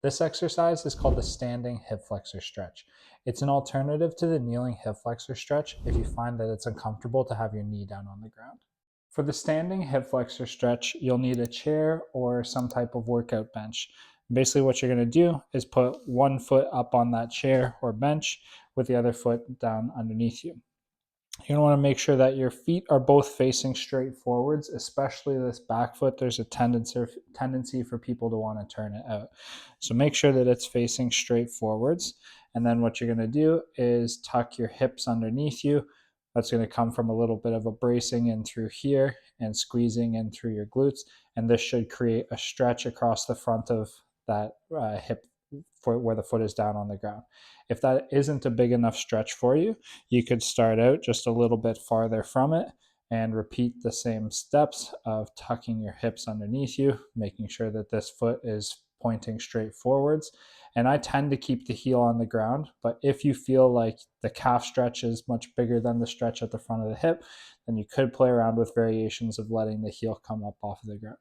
This exercise is called the Standing Hip Flexor Stretch. It's an alternative to the kneeling hip flexor stretch if you find that it's uncomfortable to have your knee down on the ground. For the Standing Hip Flexor Stretch, you'll need a chair or some type of workout bench. Basically, what you're going to do is put one foot up on that chair or bench with the other foot down underneath you. You're going to want to make sure that your feet are both facing straight forwards, especially this back foot. There's a tendency for people to want to turn it out. So make sure that it's facing straight forwards. And then what you're going to do is tuck your hips underneath you. That's going to come from a little bit of a bracing in through here and squeezing in through your glutes. And this should create a stretch across the front of that hip for where the foot is down on the ground. If that isn't a big enough stretch for you, you could start out just a little bit farther from it and repeat the same steps of tucking your hips underneath you, making sure that this foot is pointing straight forwards. And I tend to keep the heel on the ground, but if you feel like the calf stretch is much bigger than the stretch at the front of the hip, then you could play around with variations of letting the heel come up off of the ground.